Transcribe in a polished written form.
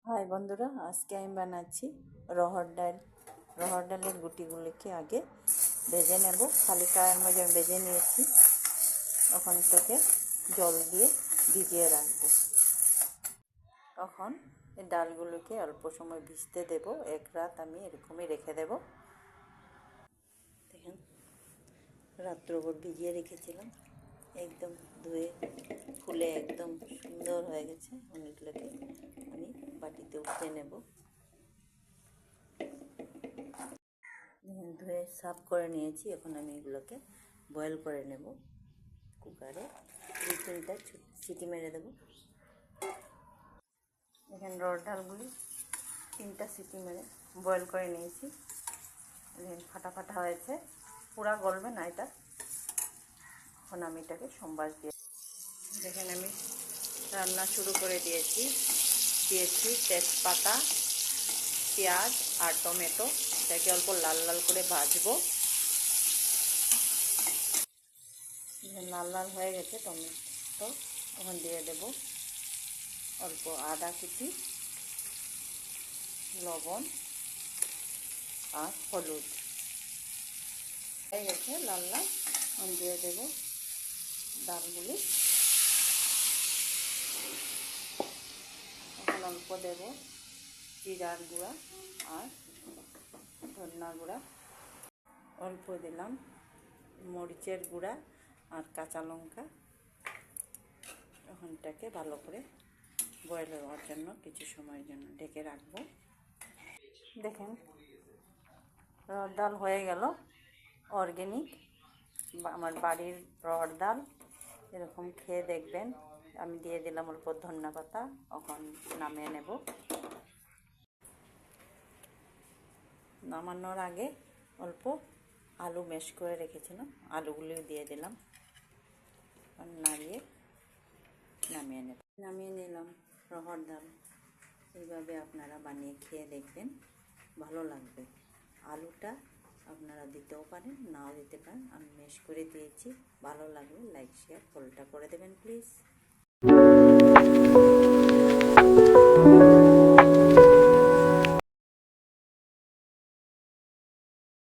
High বন্ধুরা, আজকে আমি বানাচ্ছি রহর ডাল। রহর ডালের গুটিগুলিকে আগে ভেজে নেব। খালি কড়াইয়ের মধ্যে আমি ভেজে নিয়েছি। ওখান থেকে জল দিয়ে ভিজিয়ে রাখবো। তখন এই ডালগুলোকে অল্প সময় ভিজতে দেব। এক রাত আমি এরকমই রেখে দেব। দেখেন, রাত্রভর ভিজিয়ে রেখেছিলাম, একদম ধুয়ে ফুলে একদম সুন্দর হয়ে গেছে। অনেকগুলোকে আমি বাটিতে উঠিয়ে নেব। ধুয়ে সাফ করে নিয়েছি। এখন আমি এগুলোকে বয়েল করে নেব। কুকারে 2-3টা সিটি মেরে দেবো। এখানে রড ডালগুলি 3টা সিটি মেরে বয়েল করে নিয়েছি। ফাটা ফাটা হয়েছে, পুরা গলবে না এটা। এখন আমি এটাকে সম্বাস দিয়ে দেখেন আমি রান্না শুরু করে দিয়েছি তেজপাতা, পেঁয়াজ আর টমেটো। এটাকে অল্প লাল লাল করে ভাজবো। লাল লাল হয়ে গেছে টমেটো, তখন দিয়ে দেব অল্প আদা কুচি, লবণ আর হলুদ। হয়ে গেছে লাল লাল, এখন দিয়ে দেব ডালগুলি। এখন অল্প দেব জিরার গুঁড়া আর ধনিয়া গুঁড়া, অল্প দিলাম মরিচের গুঁড়া আর কাঁচা লঙ্কা। এখন এটাকে ভালো করে বয়েল হওয়ার জন্য কিছু সময়ের জন্য ঢেকে রাখবো। দেখেন রহর ডাল হয়ে গেল। অর্গ্যানিক আমার বাড়ির রহর ডাল, এরকম খেয়ে দেখবেন। আমি দিয়ে দিলাম অল্প ধনিয়া পাতা। এখন নামিয়ে নেব। নামানোর আগে অল্প আলু ম্যাশ করে রেখেছিলাম, আলুগুলিও দিয়ে দিলাম। নাড়িয়ে নামিয়ে নিলাম রহর ডাল। এইভাবে আপনারা বানিয়ে খেয়ে দেখবেন, ভালো লাগবে। আলুটা আপনারা দিতেও পারেন, নাও দিতে পারেন। আমি ম্যাশ করে দিয়েছি। ভালো লাগলে লাইক শেয়ার ফলোটা করে দেবেন প্লিজ।